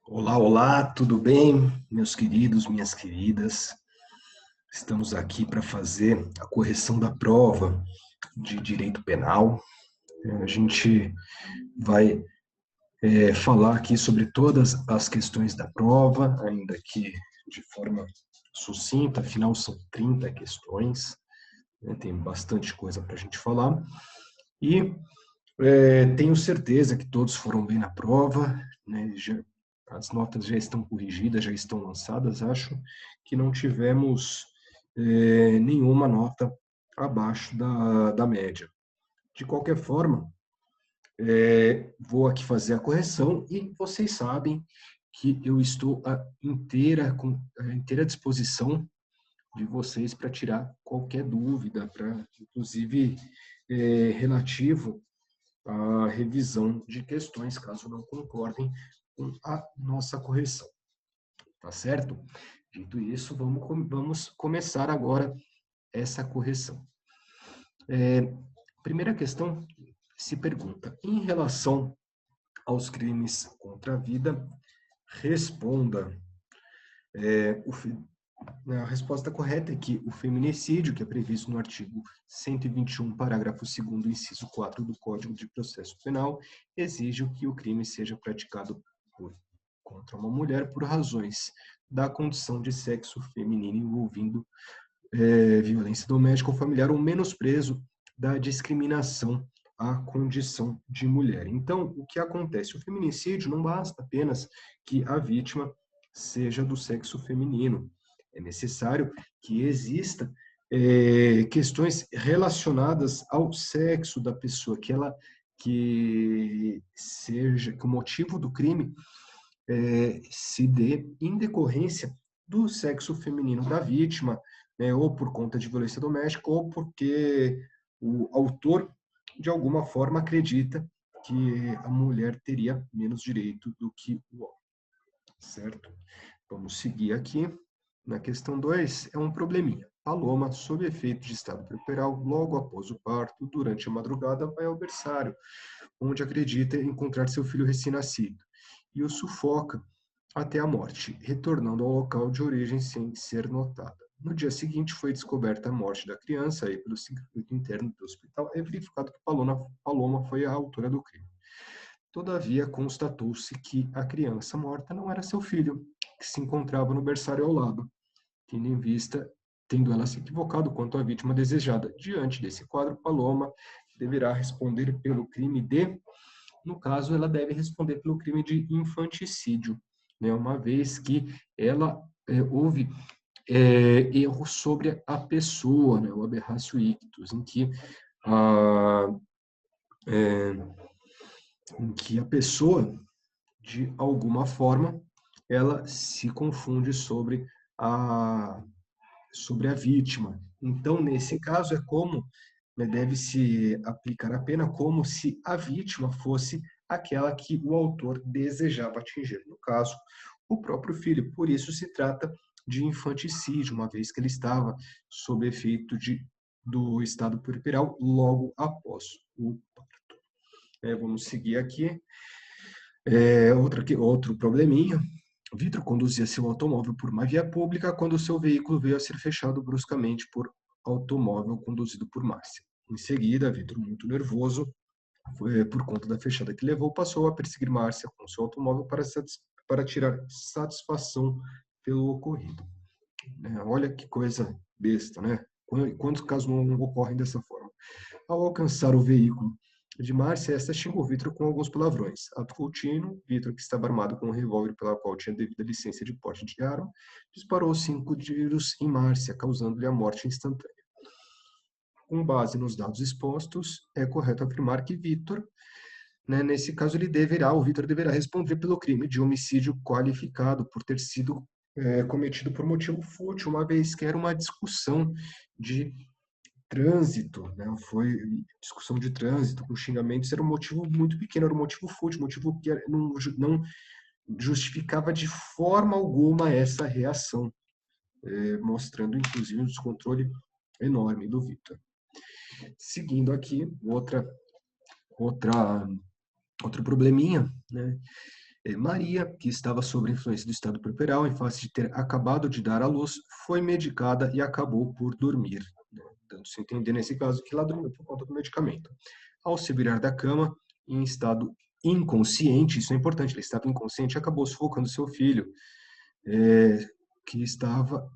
Olá, olá, tudo bem, meus queridos, minhas queridas? Estamos aqui para fazer a correção da prova de direito penal. A gente vai falar aqui sobre todas as questões da prova, ainda que de forma sucinta, afinal são 30 questões, né? Tem bastante coisa para a gente falar. E tenho certeza que todos foram bem na prova, né? As notas já estão corrigidas, já estão lançadas. Acho que não tivemos nenhuma nota abaixo da média. De qualquer forma, vou aqui fazer a correção e vocês sabem que eu estou à inteira disposição de vocês para tirar qualquer dúvida, inclusive, relativo a revisão de questões, caso não concordem com a nossa correção. Tá certo? Dito isso, vamos começar agora essa correção. Primeira questão se pergunta: em relação aos crimes contra a vida, responda. A resposta correta é que o feminicídio, que é previsto no artigo 121, parágrafo 2º, inciso 4 do Código de Processo Penal, exige que o crime seja praticado contra uma mulher por razões da condição de sexo feminino envolvendo violência doméstica ou familiar ou menosprezo da discriminação à condição de mulher. Então, o que acontece? O feminicídio não basta apenas que a vítima seja do sexo feminino. É necessário que exista questões relacionadas ao sexo da pessoa, que o motivo do crime se dê em decorrência do sexo feminino da vítima, né, ou por conta de violência doméstica, ou porque o autor, de alguma forma, acredita que a mulher teria menos direito do que o homem, certo? Vamos seguir aqui. Na questão 2, é um probleminha. Paloma, sob efeito de estado puerperal, logo após o parto, durante a madrugada, vai ao berçário, onde acredita encontrar seu filho recém-nascido, e o sufoca até a morte, retornando ao local de origem sem ser notada. No dia seguinte, foi descoberta a morte da criança e, pelo circuito interno do hospital, é verificado que Paloma foi a autora do crime. Todavia, constatou-se que a criança morta não era seu filho, que se encontrava no berçário ao lado, tendo ela se equivocado quanto à vítima desejada. Diante desse quadro, Paloma deverá responder pelo crime de... No caso, ela deve responder pelo crime de infanticídio, né, uma vez que ela houve erro sobre a pessoa, né, o aberratio ictus, a, é, em que a pessoa, de alguma forma, ela se confunde a, sobre a vítima. Então, nesse caso, né, deve-se aplicar a pena como se a vítima fosse aquela que o autor desejava atingir. No caso, o próprio filho. Por isso se trata de infanticídio, uma vez que ele estava sob efeito do estado puerperal logo após o parto. Vamos seguir aqui. Outro probleminha. Vitor conduzia seu automóvel por uma via pública quando seu veículo veio a ser fechado bruscamente por automóvel conduzido por Márcia. Em seguida, Vitor, muito nervoso, por conta da fechada que levou, passou a perseguir Márcia com seu automóvel para tirar satisfação pelo ocorrido. Olha que coisa besta, né? Quantos casos não ocorrem dessa forma? Ao alcançar o veículo de Márcia, esta xingou Vitor com alguns palavrões. Ato contínuo, Vitor, que estava armado com um revólver pela qual tinha devida licença de porte de arma, disparou 5 tiros em Márcia, causando-lhe a morte instantânea. Com base nos dados expostos, é correto afirmar que Vitor, né, nesse caso, o Vitor deverá responder pelo crime de homicídio qualificado por ter sido cometido por motivo fútil, uma vez que era uma discussão de trânsito, né? Foi discussão de trânsito com xingamentos, era um motivo muito pequeno, era um motivo fútil, um motivo que não justificava de forma alguma essa reação, mostrando inclusive um descontrole enorme do Vitor. Seguindo aqui, outro probleminha, né? Maria, que estava sob a influência do estado puerperal, em face de ter acabado de dar à luz, foi medicada e acabou por dormir, né? Dando-se a entender, nesse caso, que ela dormiu por conta do medicamento. Ao se virar da cama, em estado inconsciente, isso é importante, ele estava inconsciente, acabou sufocando seu filho, que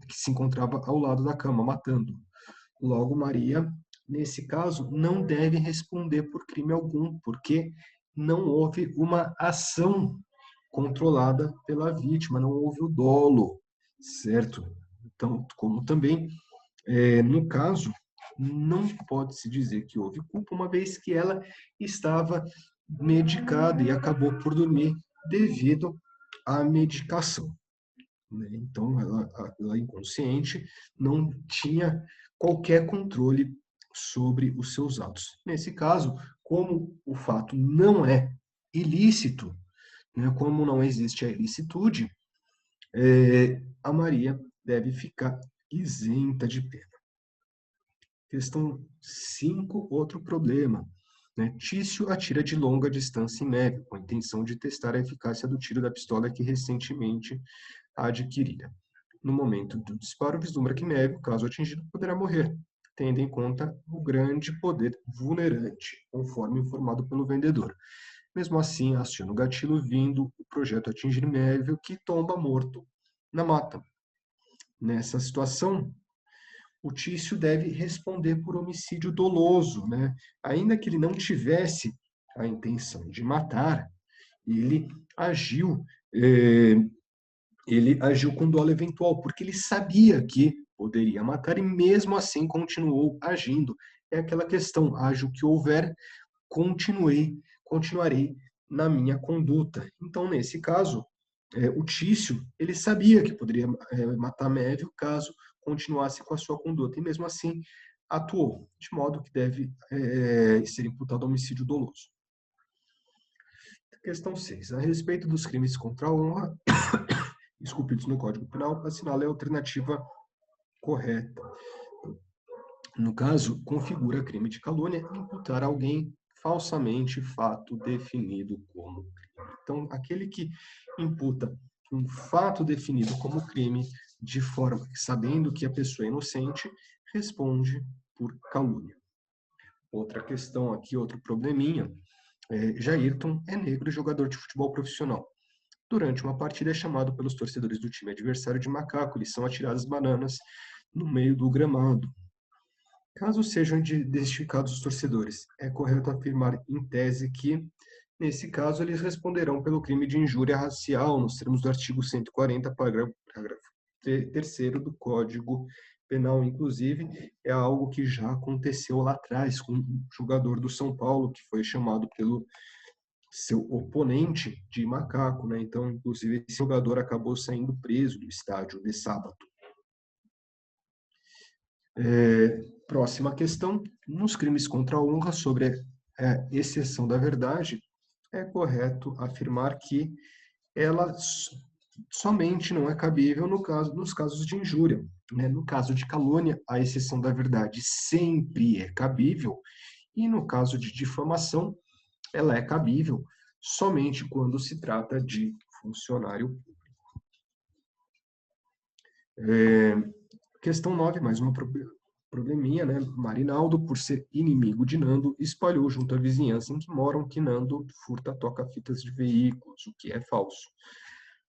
se encontrava ao lado da cama, matando. Logo, Maria, nesse caso, não deve responder por crime algum, porque não houve uma ação controlada pela vítima, não houve o dolo, certo? Então, como também, no caso, não pode-se dizer que houve culpa, uma vez que ela estava medicada e acabou por dormir devido à medicação, né? Então, ela inconsciente não tinha qualquer controle sobre os seus atos. Nesse caso, como o fato não é ilícito, né, como não existe a ilicitude, a Maria deve ficar isenta de pena. Questão 5, outro problema, né? Tício atira de longa distância em Mévio, com a intenção de testar a eficácia do tiro da pistola que recentemente adquirira. No momento do disparo, vislumbra que Mévio, caso atingido, poderá morrer, tendo em conta o grande poder vulnerante, conforme informado pelo vendedor. Mesmo assim, aciona o gatilho, vindo o projeto atingir Mévio, que tomba morto na mata. Nessa situação, o Tício deve responder por homicídio doloso, né? Ainda que ele não tivesse a intenção de matar, ele agiu, eh, ele agiu com dolo eventual, porque ele sabia que poderia matar e mesmo assim continuou agindo. É aquela questão, haja o que houver, continuarei na minha conduta. Então, nesse caso, o Tício, ele sabia que poderia matar Mévio caso continuasse com a sua conduta, e mesmo assim atuou, de modo que deve ser imputado homicídio doloso. Questão 6. A respeito dos crimes contra a honra, esculpidos no Código Penal, assinale a alternativa correta. No caso, configura crime de calúnia imputar a alguém falsamente fato definido como crime. Então, aquele que imputa um fato definido como crime de forma sabendo que a pessoa é inocente, responde por calúnia. Outra questão aqui, outro probleminha, Jairton é negro e jogador de futebol profissional. Durante uma partida é chamado pelos torcedores do time adversário de macaco, eles são atiradas bananas no meio do gramado. Caso sejam identificados os torcedores, é correto afirmar em tese que, nesse caso, eles responderão pelo crime de injúria racial, nos termos do artigo 140, parágrafo 3º do Código Penal. Inclusive, é algo que já aconteceu lá atrás com um jogador do São Paulo, que foi chamado pelo seu oponente de macaco, né? Então, inclusive, esse jogador acabou saindo preso do estádio de sábado. Próxima questão. Nos crimes contra a honra, sobre a exceção da verdade, é correto afirmar que ela somente não é cabível nos casos de injúria, né? No caso de calúnia, a exceção da verdade sempre é cabível, e no caso de difamação, ela é cabível somente quando se trata de funcionário público. Questão 9, mais uma probleminha, né? Marinaldo, por ser inimigo de Nando, espalhou junto à vizinhança em que moram que Nando furta toca-fitas de veículos, o que é falso.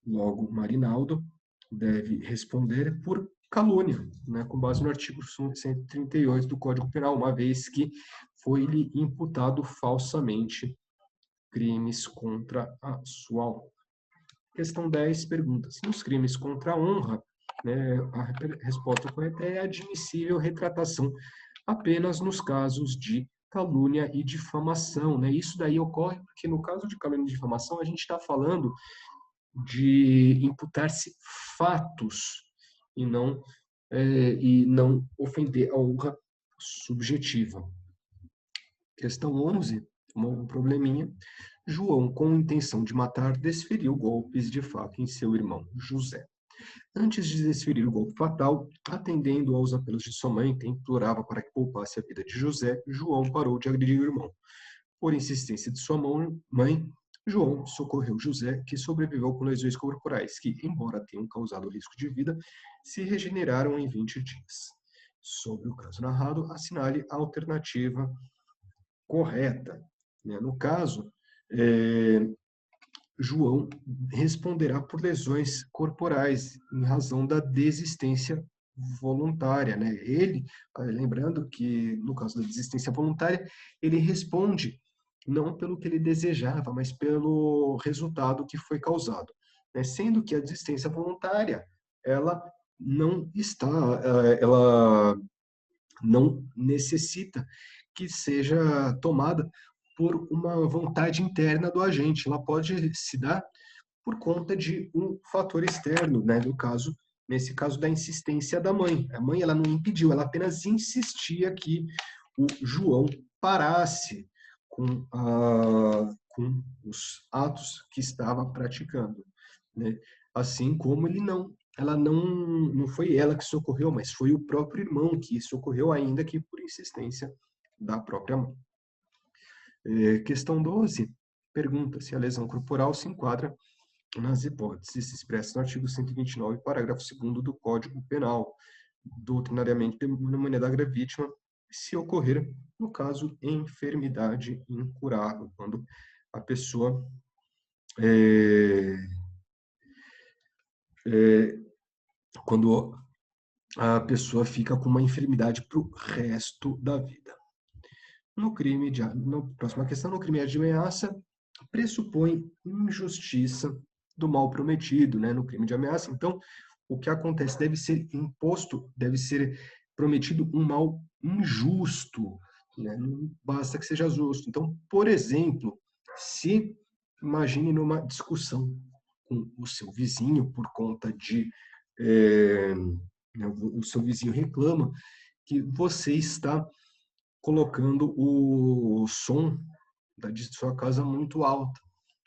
Logo, Marinaldo deve responder por calúnia, né? Com base no artigo 138 do Código Penal, uma vez que foi-lhe imputado falsamente crimes contra a sua honra. Questão 10 pergunta: se nos crimes contra a honra, né, a resposta correta é admissível retratação apenas nos casos de calúnia e difamação, né? Isso daí ocorre porque no caso de calúnia e difamação a gente está falando de imputar-se fatos e não ofender a honra subjetiva. Questão 11, um probleminha. João, com intenção de matar, desferiu golpes de faca em seu irmão José. Antes de desferir o golpe fatal, atendendo aos apelos de sua mãe, que implorava para que poupasse a vida de José, João parou de agredir o irmão. Por insistência de sua mãe, João socorreu José, que sobreviveu com lesões corporais, que, embora tenham causado risco de vida, se regeneraram em 20 dias. Sobre o caso narrado, assinale a alternativa correta. No caso, João responderá por lesões corporais em razão da desistência voluntária, né? Ele, lembrando que no caso da desistência voluntária, ele responde não pelo que ele desejava, mas pelo resultado que foi causado, né? Sendo que a desistência voluntária, ela não está, ela não necessita que seja tomada por uma vontade interna do agente. Ela pode se dar por conta de um fator externo, né? Nesse caso da insistência da mãe. A mãe ela não impediu, ela apenas insistia que o João parasse com os atos que estava praticando, né? Assim como não foi ela que socorreu, mas foi o próprio irmão que socorreu, ainda que por insistência da própria mãe. Questão 12 pergunta se a lesão corporal se enquadra nas hipóteses expressas no artigo 129, parágrafo 2º do Código Penal, doutrinariamente denominada a vítima, se ocorrer, no caso, enfermidade incurável, quando a pessoa quando a pessoa fica com uma enfermidade para o resto da vida. Próxima questão, no crime de ameaça, pressupõe injustiça do mal prometido, né? No crime de ameaça, então, o que acontece deve ser prometido um mal injusto, né? Não basta que seja justo. Então, por exemplo, se imagine numa discussão com o seu vizinho por conta de o seu vizinho reclama que você está colocando o som de sua casa muito alto.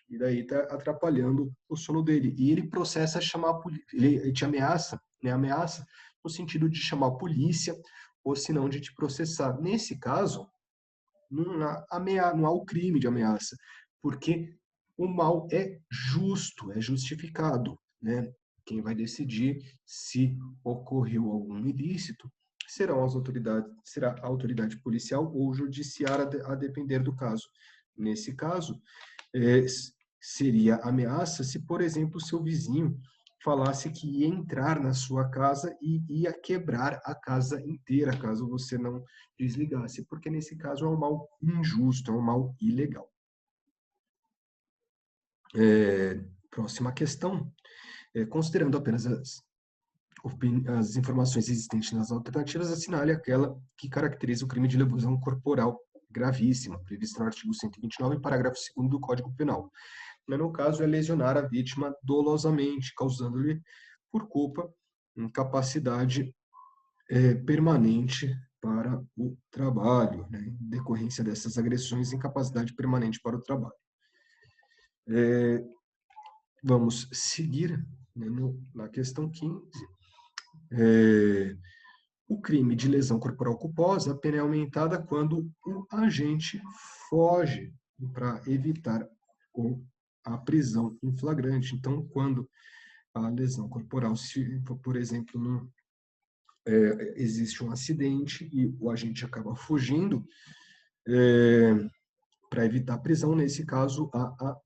E daí está atrapalhando o sono dele. E ele processa chamar a polícia, ele te ameaça, né? Ameaça no sentido de chamar a polícia, ou se não de te processar. Nesse caso, não há o crime de ameaça, porque o mal é justo, é justificado, né? Quem vai decidir se ocorreu algum ilícito será a autoridade policial ou judiciária, a depender do caso. Nesse caso, é, seria ameaça se, por exemplo, seu vizinho falasse que ia entrar na sua casa e ia quebrar a casa inteira, caso você não desligasse, porque nesse caso é um mal injusto, é um mal ilegal. Próxima questão. Considerando apenas as informações existentes nas alternativas, assinale aquela que caracteriza o crime de lesão corporal gravíssima, prevista no artigo 129, parágrafo 2º do Código Penal. No caso, é lesionar a vítima dolosamente, causando-lhe, por culpa, incapacidade permanente para o trabalho, né? Em decorrência dessas agressões, incapacidade permanente para o trabalho. Vamos seguir, né, na questão 15. O crime de lesão corporal culposa, a pena é aumentada quando o agente foge para evitar a prisão em flagrante. Então, quando a lesão corporal, por exemplo, existe um acidente e o agente acaba fugindo, para evitar a prisão, nesse caso, há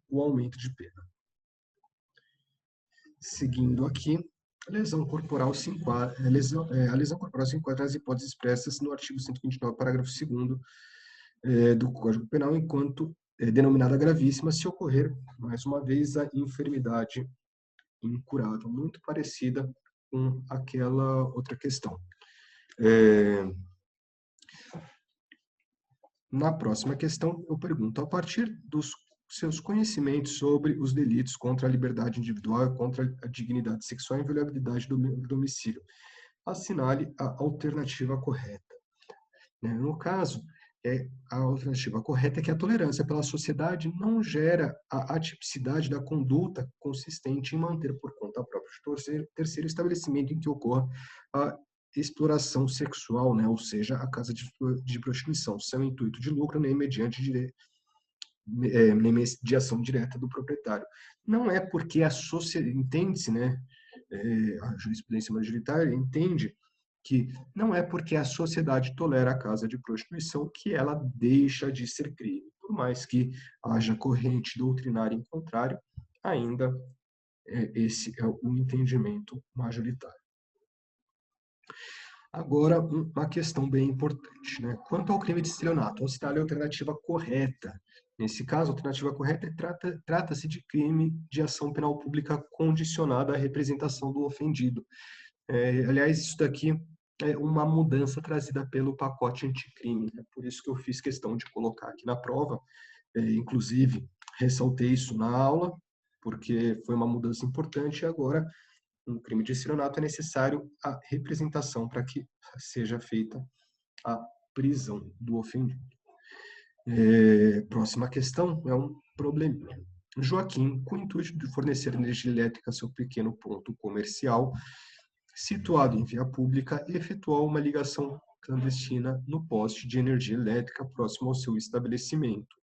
o aumento de pena. Seguindo aqui, a lesão corporal se enquadra nas hipóteses expressas no artigo 129, parágrafo 2º do Código Penal, enquanto denominada gravíssima, se ocorrer, mais uma vez, a enfermidade incurável, muito parecida com aquela outra questão. Na próxima questão, eu pergunto, a partir dos seus conhecimentos sobre os delitos contra a liberdade individual, contra a dignidade sexual e a inviolabilidade do domicílio, assinale a alternativa correta. No caso, a alternativa correta é que a tolerância pela sociedade não gera a atipicidade da conduta consistente em manter por conta própria de terceiro estabelecimento em que ocorra a exploração sexual, né? Ou seja, a casa de prostituição, sem intuito de lucro nem mediante mediação direta do proprietário. Não é porque a sociedade, entende-se, né, a jurisprudência majoritária entende que não é porque a sociedade tolera a casa de prostituição que ela deixa de ser crime. Por mais que haja corrente doutrinária em contrário, ainda esse é o entendimento majoritário. Agora, uma questão bem importante, né? Quanto ao crime de estelionato, assinale a alternativa correta. Nesse caso, a alternativa correta trata-se de crime de ação penal pública condicionada à representação do ofendido. Aliás, isso daqui é uma mudança trazida pelo pacote anticrime. É por isso que eu fiz questão de colocar aqui na prova. Inclusive, ressaltei isso na aula, porque foi uma mudança importante e agora no crime de estelionato é necessário a representação para que seja feita a prisão do ofendido. Próxima questão é um probleminha. Joaquim, com o intuito de fornecer energia elétrica a seu pequeno ponto comercial, situado em via pública, efetuou uma ligação clandestina no poste de energia elétrica próximo ao seu estabelecimento.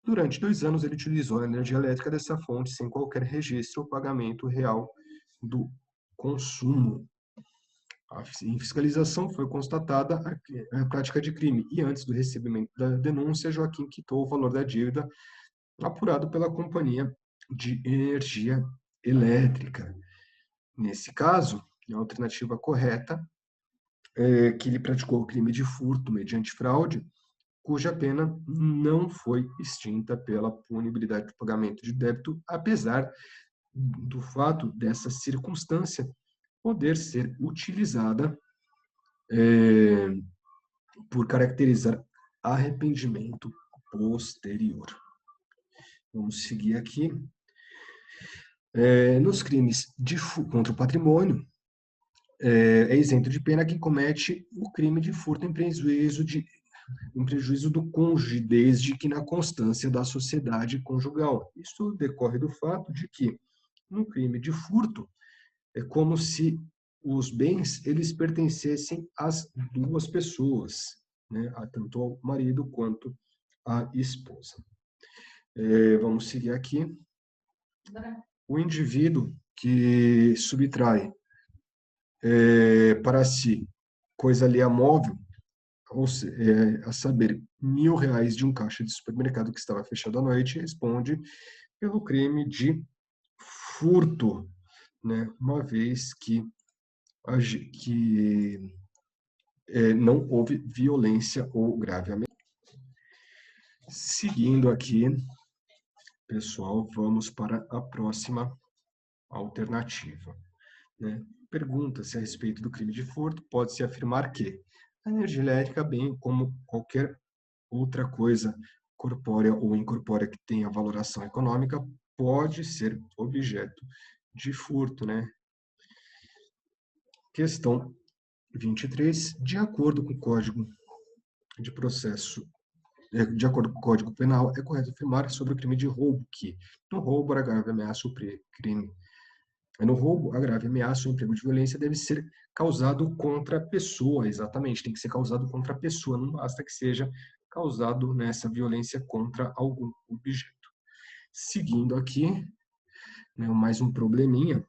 Durante 2 anos, ele utilizou a energia elétrica dessa fonte sem qualquer registro ou pagamento real do consumo. Em fiscalização foi constatada a prática de crime e antes do recebimento da denúncia, Joaquim quitou o valor da dívida apurado pela companhia de energia elétrica. Nesse caso, a alternativa correta é que ele praticou o crime de furto mediante fraude, cuja pena não foi extinta pela punibilidade do pagamento de débito, apesar do fato dessa circunstância poder ser utilizada por caracterizar arrependimento posterior. Vamos seguir aqui. Nos crimes contra o patrimônio, é isento de pena quem comete o crime de furto em prejuízo do cônjuge, desde que na constância da sociedade conjugal. Isso decorre do fato de que, no crime de furto, é como se os bens eles pertencessem às duas pessoas, né? Tanto ao marido quanto à esposa. Vamos seguir aqui. O indivíduo que subtrai para si coisa alheia móvel, a saber, R$1.000 de um caixa de supermercado que estava fechado à noite, responde pelo crime de furto, né? Uma vez que não houve violência ou grave ameaça. Seguindo aqui, pessoal, vamos para a próxima alternativa, né? Pergunta-se a respeito do crime de furto, pode-se afirmar que a energia elétrica, bem como qualquer outra coisa corpórea ou incorpórea que tenha valoração econômica, pode ser objeto de furto, né? Questão 23. De acordo com o Código de Processo, de acordo com o Código Penal, é correto afirmar sobre o crime de roubo que, no roubo, a grave ameaça ou crime. No roubo, a grave ameaça ou emprego de violência deve ser causado contra a pessoa, exatamente, tem que ser causado contra a pessoa, não basta que seja causado nessa violência contra algum objeto. Seguindo aqui, né, mais um probleminha.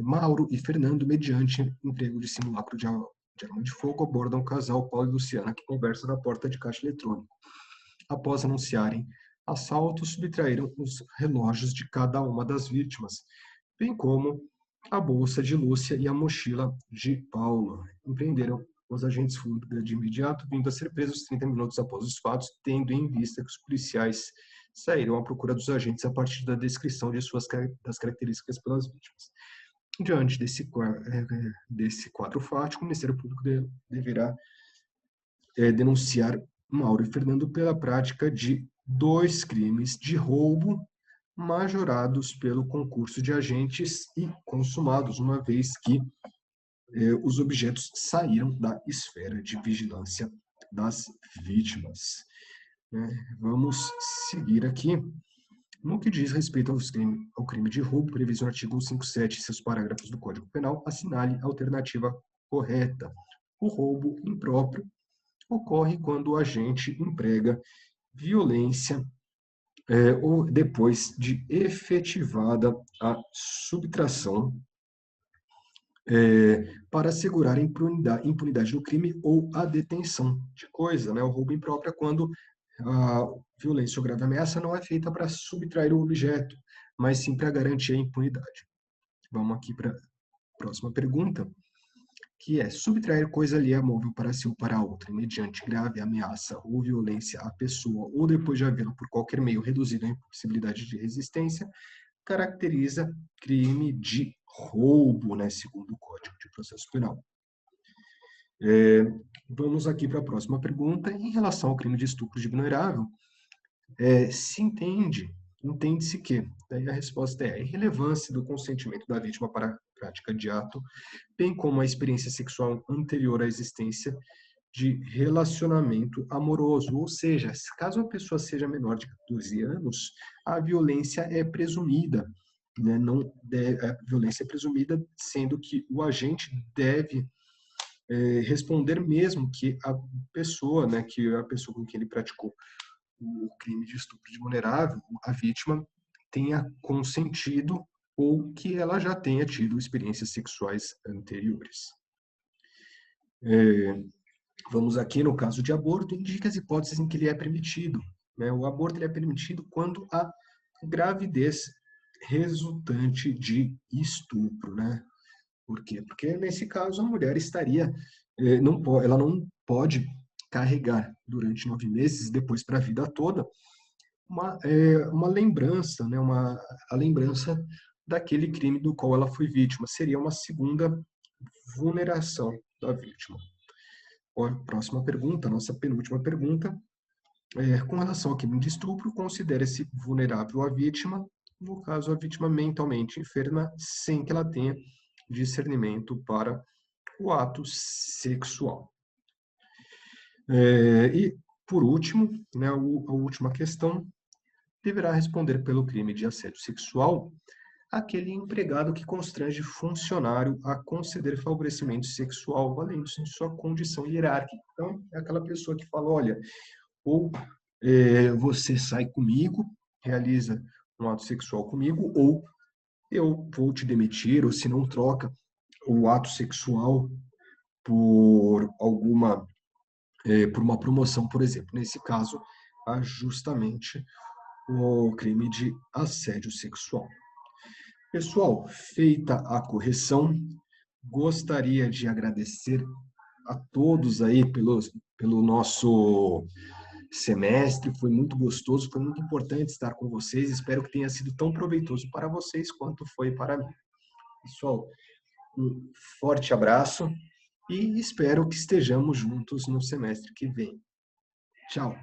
Mauro e Fernando, mediante emprego de simulacro de arma de fogo, abordam o casal Paulo e Luciana, que conversa na porta de caixa eletrônico. Após anunciarem assalto, subtraíram os relógios de cada uma das vítimas, bem como a bolsa de Lúcia e a mochila de Paulo. Empreenderam os agentes fuga de imediato, vindo a ser presos 30 minutos após os fatos, tendo em vista que os policiais saíram à procura dos agentes a partir da descrição de das características pelas vítimas. Diante desse quadro fático, o Ministério Público deverá denunciar Mauro e Fernando pela prática de 2 crimes de roubo majorados pelo concurso de agentes e consumados, uma vez que os objetos saíram da esfera de vigilância das vítimas. Vamos seguir aqui. No que diz respeito ao crime de roubo, previsto no artigo 157 e seus parágrafos do Código Penal, assinale a alternativa correta. O roubo impróprio ocorre quando o agente emprega violência ou depois de efetivada a subtração para assegurar a impunidade do crime ou a detenção de coisa, né? O roubo impróprio é quando a violência ou grave ameaça não é feita para subtrair o objeto, mas sim para garantir a impunidade. Vamos aqui para a próxima pergunta, que é subtrair coisa alheia móvel para si ou para outra, mediante grave ameaça ou violência à pessoa, ou depois de havê-lo por qualquer meio reduzido à impossibilidade de resistência, caracteriza crime de roubo, né, segundo o Código de Processo Penal. Vamos aqui para a próxima pergunta. Em relação ao crime de estupro de vulnerável, entende-se que, daí a resposta é a irrelevância do consentimento da vítima para a prática de ato, bem como a experiência sexual anterior à existência de relacionamento amoroso, ou seja, caso a pessoa seja menor de 14 anos, a violência é presumida, né? Não deve, a violência é presumida, sendo que o agente deve responder mesmo que a pessoa, né, que a pessoa com quem ele praticou o crime de estupro de vulnerável, a vítima tenha consentido ou que ela já tenha tido experiências sexuais anteriores. Vamos aqui no caso de aborto, indica as hipóteses em que ele é permitido, né? O aborto ele é permitido quando há gravidez resultante de estupro, né? Por quê? Porque nesse caso a mulher estaria, ela não pode carregar durante 9 meses, depois para a vida toda, uma lembrança, né? A lembrança daquele crime do qual ela foi vítima. Seria uma segunda vulneração da vítima. A próxima pergunta, nossa penúltima pergunta, com relação ao crime de estupro, considera-se vulnerável a vítima, no caso, a vítima mentalmente enferma, sem que ela tenha discernimento para o ato sexual. E, por último, né, a última questão, deverá responder pelo crime de assédio sexual aquele empregado que constrange funcionário a conceder favorecimento sexual, valendo-se de sua condição hierárquica. Então, é aquela pessoa que fala, olha, ou você sai comigo, realiza um ato sexual comigo, ou eu vou te demitir, ou se não troca o ato sexual por por uma promoção, por exemplo. Nesse caso, há justamente o crime de assédio sexual. Pessoal, feita a correção, gostaria de agradecer a todos aí pelo nosso semestre. Foi muito gostoso, foi muito importante estar com vocês. Espero que tenha sido tão proveitoso para vocês quanto foi para mim. Pessoal, um forte abraço e espero que estejamos juntos no semestre que vem. Tchau!